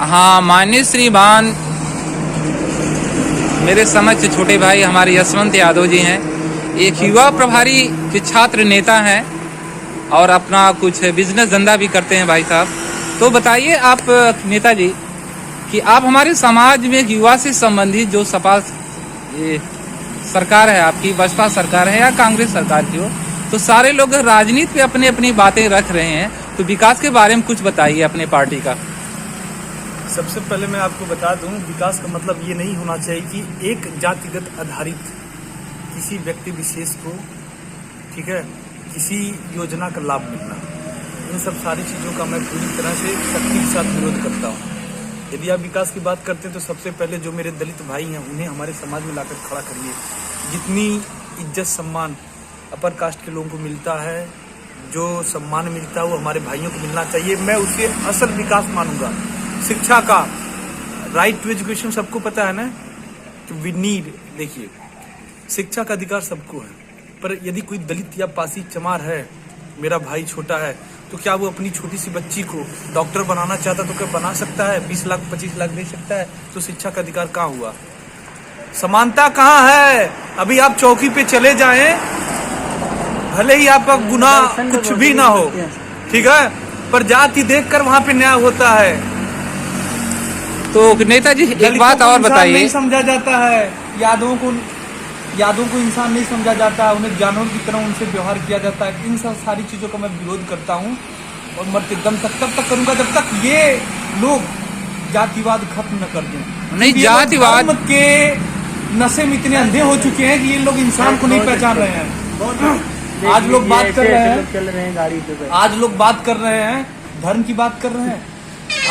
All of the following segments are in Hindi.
हाँ, माननीय श्रीमान मेरे समक्ष छोटे भाई हमारे यशवंत यादव जी हैं। एक युवा प्रभारी के छात्र नेता हैं और अपना कुछ बिजनेस धंधा भी करते हैं भाई साहब। तो बताइए आप नेताजी कि आप हमारे समाज में युवा से संबंधित जो सपा ये सरकार है, आपकी बसपा सरकार है या कांग्रेस सरकार की हो, तो सारे लोग राजनीति पे अपनी अपनी बातें रख रहे हैं। तो विकास के बारे में कुछ बताइए अपने पार्टी का। सबसे पहले मैं आपको बता दूं, विकास का मतलब ये नहीं होना चाहिए कि एक जातिगत आधारित किसी व्यक्ति विशेष को, ठीक है, किसी योजना का लाभ मिलना, इन सब सारी चीज़ों का मैं पूरी तरह से सख्ती के साथ विरोध करता हूँ। यदि आप विकास की बात करते हैं तो सबसे पहले जो मेरे दलित भाई हैं उन्हें हमारे समाज में लाकर खड़ा करिए। जितनी इज्जत सम्मान अपर कास्ट के लोगों को मिलता है, जो सम्मान मिलता है वो हमारे भाइयों को मिलना चाहिए। मैं उसे असल विकास मानूंगा। शिक्षा का राइट टू एजुकेशन सबको पता है ना कि वी नीड, देखिए शिक्षा का अधिकार सबको है, पर यदि कोई दलित या पासी चमार है, मेरा भाई छोटा है, तो क्या वो अपनी छोटी सी बच्ची को डॉक्टर बनाना चाहता तो क्या बना सकता है? 20 लाख 25 लाख दे सकता है? तो शिक्षा का अधिकार कहाँ हुआ? समानता कहाँ है? अभी आप चौकी पे चले जाएं, भले ही आपका गुनाह कुछ भी ना हो, ठीक है, पर जाति देखकर वहां पे न्याय होता है। तो नेताजी एक बात और बताइए। नहीं समझा जाता है, यादों को इंसान नहीं समझा जाता है, उन्हें जानवर की तरह उनसे व्यवहार किया जाता है। इन सब सारी चीजों का मैं विरोध करता हूँ और मरते दम तक तब तक करूंगा जब तक ये लोग जातिवाद खत्म न कर दें। नहीं, जातिवाद के नशे में इतने अंधे हो चुके हैं कि ये लोग इंसान को नहीं पहचान रहे हैं। आज लोग बात कर रहे हैं गाड़ी पे, आज लोग बात कर रहे हैं धर्म की बात कर रहे हैं।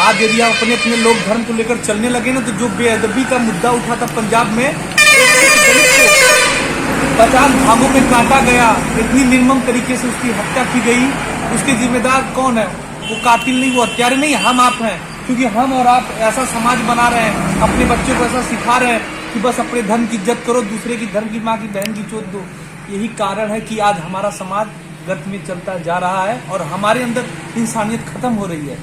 आज यदि आप अपने अपने लोग धर्म को लेकर चलने लगे ना, तो जो बेअदबी का मुद्दा उठा था पंजाब में, 50 भागों में काटा गया, इतनी निर्मम तरीके से उसकी हत्या की गई, उसके जिम्मेदार कौन है? वो कातिल नहीं, वो हत्यारे नहीं, हम आप हैं। क्योंकि हम और आप ऐसा समाज बना रहे हैं, अपने बच्चों को ऐसा सिखा रहे हैं कि बस अपने धर्म की इज्जत करो, दूसरे की धर्म की माँ की बहन की चोट दो। यही कारण है कि आज हमारा समाज गत में चलता जा रहा है और हमारे अंदर इंसानियत खत्म हो रही है।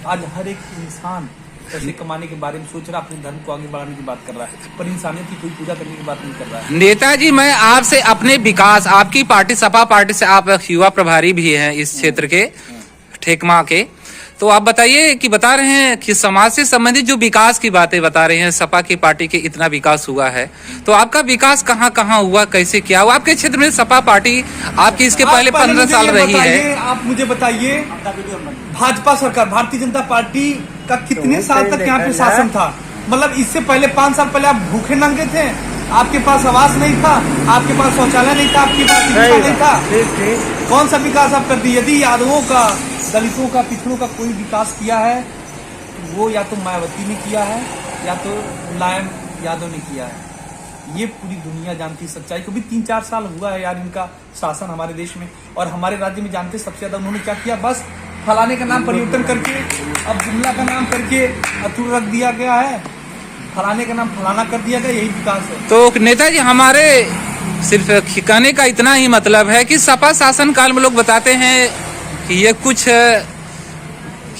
आज हर एक इंसान पैसे कमाने के बारे में सोच रहा है, अपने धर्म को आगे बढ़ाने की बात कर रहा है, पर इंसानियत की कोई पूजा करने की बात नहीं कर रहा है। नेताजी, मैं आपसे अपने विकास, आपकी पार्टी सपा पार्टी से आप युवा प्रभारी भी हैं इस क्षेत्र के ठेकमा के, तो आप बताइए कि बता रहे हैं कि समाज से संबंधित जो विकास की बातें बता रहे हैं, सपा की पार्टी के इतना विकास हुआ है, तो आपका विकास कहाँ कहाँ हुआ, कैसे क्या हुआ आपके क्षेत्र में? सपा पार्टी आपकी इसके पहले 15 साल रही है। आप मुझे बताइए, भाजपा सरकार, भारतीय जनता पार्टी का कितने साल तक यहाँ पे शासन था? मतलब इससे पहले 5 साल पहले आप भूखे नंगे थे, आपके पास आवास नहीं था, आपके पास शौचालय नहीं था, आपके पास शिक्षा नहीं था। कौन सा विकास आप कर दिए? यदि यादवों का, दलितों का, पिछड़ों का कोई विकास किया है तो वो या तो मायावती ने किया है या तो मुलायम यादव ने किया है। ये पूरी दुनिया जानती सच्चाई। कभी 3-4 साल हुआ है यार इनका शासन हमारे देश में, और हमारे राज्य में जानते सबसे ज्यादा उन्होंने क्या किया? बस फलाने का नाम परिवर्तन करके अब जुमला का नाम करके अतुल रख दिया गया है, फलाने का नाम फलाना कर दिया गया, यही विकास है। तो नेताजी, हमारे सिर्फ कहने का इतना ही मतलब है कि सपा शासन काल में लोग बताते हैं कि ये कुछ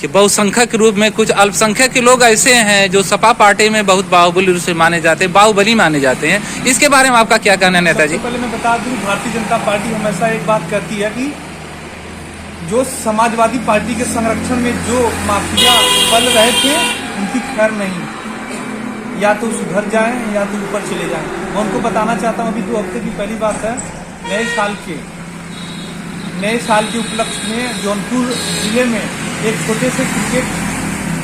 बहुसंख्यक के रूप में कुछ अल्पसंख्यक के लोग ऐसे हैं जो सपा पार्टी में बहुत बाहुबली रूप से माने जाते हैं, बाहुबली माने जाते हैं। इसके बारे में आपका क्या कहना है नेताजी? पहले मैं बता दूं, भारतीय जनता पार्टी हमेशा एक बात कहती है कि जो समाजवादी पार्टी के संरक्षण में जो माफिया पल रहे थे उनकी खैर नहीं, या तो सुधर जाएं या तो ऊपर चले जाएं। मैं उनको बताना चाहता हूं, अभी 2 हफ्ते की पहली बात है, नए साल के उपलक्ष्य में जौनपुर जिले में एक छोटे से क्रिकेट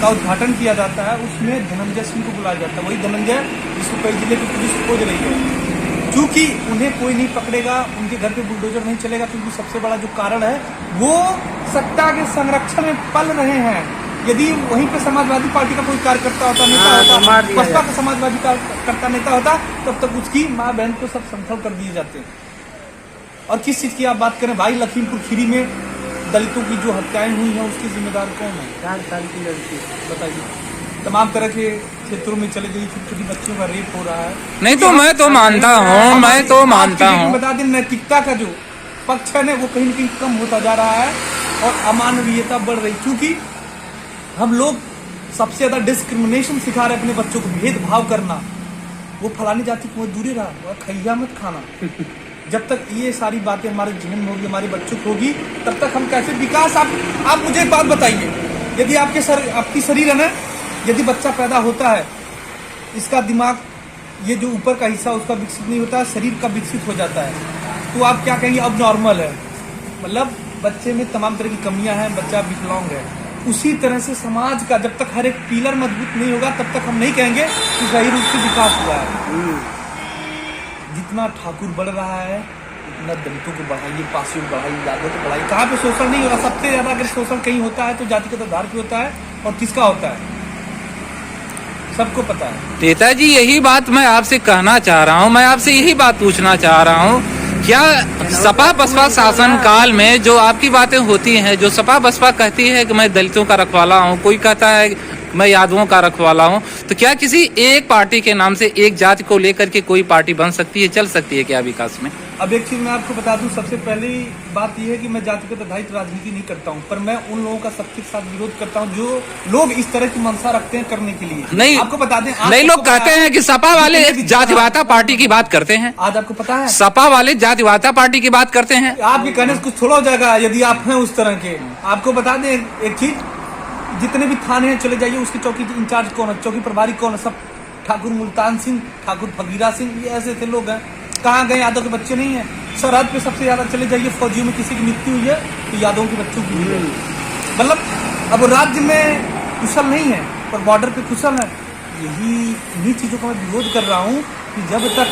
का उद्घाटन किया जाता है। उसमें धनंजय सिंह को बुलाया जाता है, वही धनंजय जिसको कई जिले की पुलिस खोज रही है। क्योंकि उन्हें कोई नहीं पकड़ेगा, उनके घर पे बुलडोजर नहीं चलेगा, क्योंकि सबसे बड़ा जो कारण है वो सत्ता के संरक्षण में पल रहे हैं। यदि वहीं पे समाजवादी पार्टी का कोई कार्यकर्ता होता, नेता होता, बसपा का समाजवादी कार्यकर्ता नेता होता, तब तक उसकी माँ बहन को सब समझौता कर दिए जाते हैं। और किस चीज की आप बात करें भाई, लखीमपुर खीरी में दलितों की जो हत्याएं हुई हैं उसके जिम्मेदार कौन है? 4 साल की लड़की, बताइए। तमाम तरह के क्षेत्रों में चले गई, छोटी छोटी बच्चियों का रेप हो रहा है। नहीं तो मैं तो मानता हूँ, बता दें, नैतिकता का जो पक्ष है ना वो कहीं न कहीं कम होता जा रहा है और अमानवीयता बढ़ रही, क्योंकि हम लोग सबसे ज्यादा डिस्क्रिमिनेशन सिखा रहे अपने बच्चों को, भेदभाव करना, वो फलानी जाति को दूरी रहा, वो खैया मत खाना। जब तक ये सारी बातें हमारे जीवन में होगी, हमारे बच्चों को होगी, तब तक हम कैसे विकास। आप मुझे एक बात बताइए, यदि आपकी शरीर है ना, यदि बच्चा पैदा होता है, इसका दिमाग ये जो ऊपर का हिस्सा उसका विकसित नहीं होता है, शरीर का विकसित हो जाता है, तो आप क्या कहेंगे? अब नॉर्मल है, मतलब बच्चे में तमाम तरह की कमियां हैं, बच्चा विकलांग है। उसी तरह से समाज का जब तक हर एक पिलर मजबूत नहीं होगा, तब तक हम नहीं कहेंगे कि सही रूप से विकास हुआ है। जितना ठाकुर बढ़ रहा है, उतना दलितों को बढ़ाइए, पासियों को बढ़ाइए, यादव को बढ़ाइए। कहाँ पे शोषण नहीं हो रहा? सबसे ज्यादा अगर शोषण कहीं होता है तो जातिगत आधार पे होता है, और किसका होता है सबको पता है। नेताजी, यही बात मैं आपसे कहना चाह रहा हूँ, मैं आपसे यही बात पूछना चाह रहा हूँ, क्या सपा बसपा शासन काल में जो आपकी बातें होती हैं, जो सपा बसपा कहती है कि मैं दलितों का रखवाला हूँ, कोई कहता है मैं यादवों का रखवाला हूँ, तो क्या किसी एक पार्टी के नाम से एक जाति को लेकर के कोई पार्टी बन सकती है, चल सकती है क्या विकास में? अब एक चीज मैं आपको बता दूं, सबसे पहली बात यह है कि मैं जातिगत आधारित राजनीति नहीं करता हूं, पर मैं उन लोगों का सख्ती के साथ विरोध करता हूं जो लोग इस तरह की मंशा रखते हैं करने के लिए। नहीं, आपको बता दें, नहीं, लोग कहते हैं कि सपा वाले जातिवादा पार्टी की बात करते हैं। आज आपको पता है सपा वाले जातिवादा पार्टी की बात करते हैं। आपके कहने से कुछ थोड़ा हो जाएगा यदि आप हैं उस तरह के। आपको बता दें एक चीज, जितने भी थाने हैं चले जाइए, उसके चौकी इंचार्ज कौन है, चौकी प्रभारी कौन है? सब ठाकुर मुल्तान सिंह, ठाकुर फकीरा सिंह, ये ऐसे थे लोग हैं। कहाँ गए? यादव के बच्चे नहीं हैं। सरहद पे सबसे ज्यादा चले जाइए, फौजियों में किसी की मृत्यु हुई है तो यादवों के बच्चों की हुई है। मतलब अब राज्य में कुशल नहीं है पर बॉर्डर पे कुशल है। इन्हीं चीजों का मैं विरोध कर रहा हूँ कि जब तक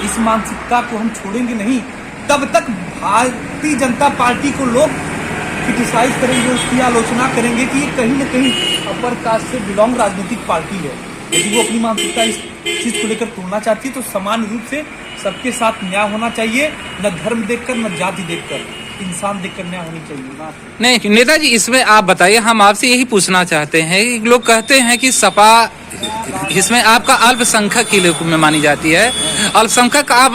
इस मानसिकता को हम छोड़ेंगे नहीं, तब तक भारतीय जनता पार्टी को लोग क्रिटिसाइज करेंगे, उसकी आलोचना करेंगे कि ये कहीं न कहीं अपर कास्ट से बिलोंग राजनीतिक पार्टी है। यदि वो अपनी मानसिकता इस चीज को लेकर तोड़ना चाहती है तो समान रूप से सबके साथ न्याय होना चाहिए, न धर्म देखकर, न जाति देखकर, इंसान देखकर न्याय होनी चाहिए। नहीं नेताजी, इसमें आप बताइए, हम आपसे यही पूछना चाहते हैं। लोग कहते हैं कि सपा इसमें आपका अल्पसंख्यक के रूप में मानी जाती है, अल्पसंख्यक आप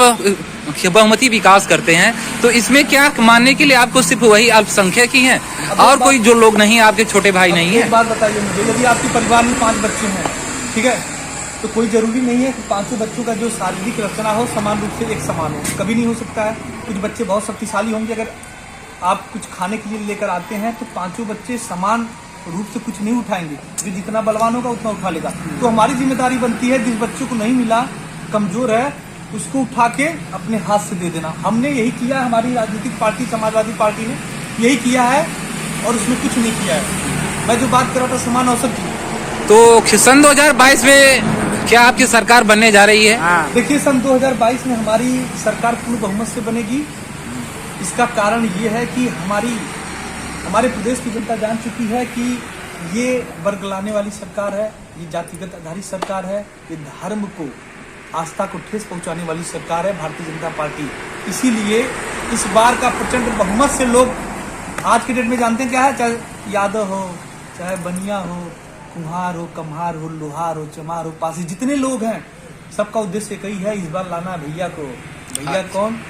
बहुमती विकास करते हैं, तो इसमें क्या मानने के लिए आपको सिर्फ वही अल्पसंख्यक ही हैं और कोई जो लोग नहीं, आपके छोटे भाई नहीं है? एक बात बताइए मुझे, यदि आपके परिवार में 5 बच्चे हैं, ठीक है, तो कोई जरूरी नहीं है कि 5 बच्चों का जो शारीरिक रचना हो समान रूप से एक समान हो, कभी नहीं हो सकता है। कुछ बच्चे बहुत शक्तिशाली होंगे, अगर आप कुछ खाने के लिए लेकर आते हैं तो 5 बच्चे समान रूप से कुछ नहीं उठाएंगे, जो जितना बलवान होगा उतना उठा लेगा। तो हमारी जिम्मेदारी बनती है जिस बच्चों को नहीं मिला, कमजोर है, उसको उठा के अपने हाथ से दे देना। हमने यही किया, हमारी राजनीतिक पार्टी समाजवादी पार्टी ने यही किया है और उसमें कुछ नहीं किया है। मैं जो बात कर रहा था समान अवसर की, तो सन 2022 में क्या आपकी सरकार बनने जा रही है? देखिए, सन 2022 में हमारी सरकार पूर्ण बहुमत से बनेगी। इसका कारण ये है कि हमारे प्रदेश की जनता जान चुकी है कि ये वर्ग लाने वाली सरकार है, ये जातिगत आधारित सरकार है, ये धर्म को, आस्था को ठेस पहुंचाने वाली सरकार है भारतीय जनता पार्टी। इसीलिए इस बार का प्रचंड बहुमत से लोग आज के डेट में जानते हैं क्या है, चाहे यादव हो, चाहे बनिया हो, कुम्हार हो, कम्हार हो, लोहार हो, चमार हो, पासी, जितने लोग हैं सबका उद्देश्य एक ही है, इस बार लाना भैया को। भैया कौन?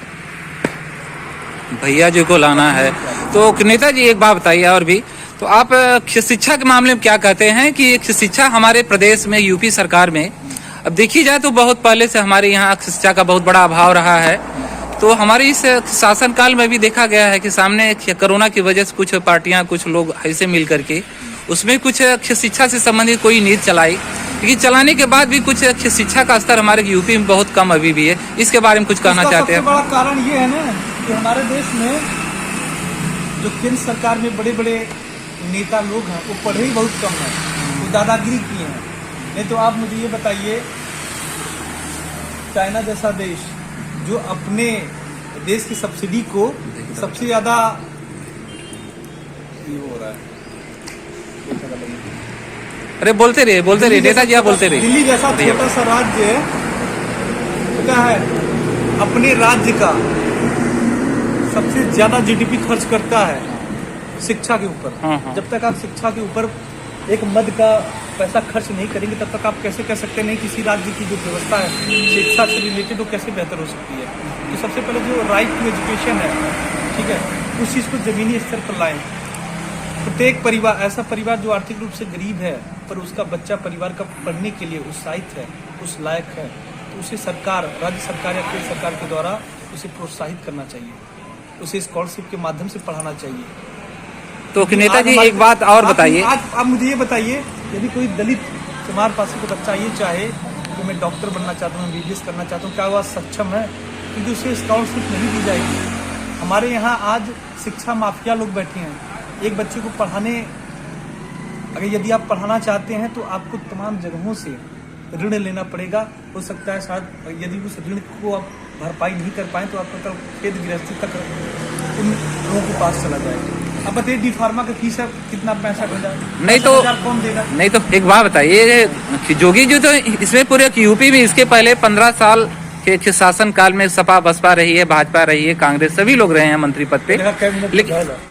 भैया जी को लाना है। तो नेताजी एक बात बताइए और भी, तो आप शिक्षा के मामले में क्या कहते हैं कि शिक्षा हमारे प्रदेश में, यूपी सरकार में, अब देखी जाए तो बहुत पहले से हमारे यहाँ शिक्षा का बहुत बड़ा अभाव रहा है। तो हमारे इस शासनकाल में भी देखा गया है कि सामने कोरोना की वजह से कुछ पार्टियां, कुछ लोग ऐसे मिल करके उसमें कुछ शिक्षा से संबंधित कोई नीति चलाई, लेकिन चलाने के बाद भी कुछ शिक्षा का स्तर हमारे यूपी में बहुत कम अभी भी है। इसके बारे में कुछ कहना चाहते हैं? सबसे बड़ा कारण ये है ना कि हमारे देश में जो केंद्र सरकार में बड़े बड़े नेता लोग हैं वो पढ़े ही बहुत कम है, वो दादागिरी किए हैं। नहीं तो आप मुझे ये बताइए, चाइना जैसा देश जो अपने देश की सब्सिडी को सबसे ज्यादा हो रहा है, अरे बोलते रहिए नेताजी, आप बोलते रहिए। दिल्ली जैसा छोटा सा राज्य क्या है, अपने राज्य का सबसे ज्यादा जीडीपी खर्च करता है शिक्षा के ऊपर। जब तक आप शिक्षा के ऊपर एक मद का पैसा खर्च नहीं करेंगे तब तक आप कैसे कह सकते नहीं किसी राज्य की जो व्यवस्था है शिक्षा से रिलेटेड वो कैसे बेहतर हो सकती है। तो सबसे पहले जो राइट टू एजुकेशन है, ठीक है, उस चीज़ को जमीनी स्तर पर लाएं। प्रत्येक परिवार, ऐसा परिवार जो आर्थिक रूप से गरीब है पर उसका बच्चा परिवार का पढ़ने के लिए उत्साहित है, उस लायक है, तो उसे सरकार, राज्य सरकार या केंद्र सरकार के द्वारा उसे प्रोत्साहित करना चाहिए, उसे स्कॉलरशिप के माध्यम से पढ़ाना चाहिए। तो नेताजी एक बात और बताइए। आज आप मुझे ये बताइए, यदि कोई दलित कुमार पासी का बच्चा ये चाहे कि मैं डॉक्टर बनना चाहता हूँ, MBBS करना चाहता हूँ, क्या वह सक्षम है? क्योंकि उसे स्कॉलरशिप नहीं दी जाएगी। हमारे यहाँ आज शिक्षा माफिया लोग बैठे हैं। एक बच्चे को पढ़ाने, अगर यदि आप पढ़ाना चाहते हैं तो आपको तमाम जगहों से ऋण लेना पड़ेगा। हो सकता है शायद यदि उस ऋण को आप भरपाई नहीं कर पाए तो आपका खेत गृहस्थी तक उन लोगों के पास चला जाएगा। अब बताइए डी फार्मा का फीस है कितना, 65,000? नहीं तो कौन देगा? नहीं तो एक बात बताइए, जोगी जी तो इसमें पूरे यूपी में इसके पहले 15 साल के शासन काल में सपा बसपा रही है, भाजपा रही है, कांग्रेस, सभी लोग रहे हैं मंत्री पद पे, लेकिन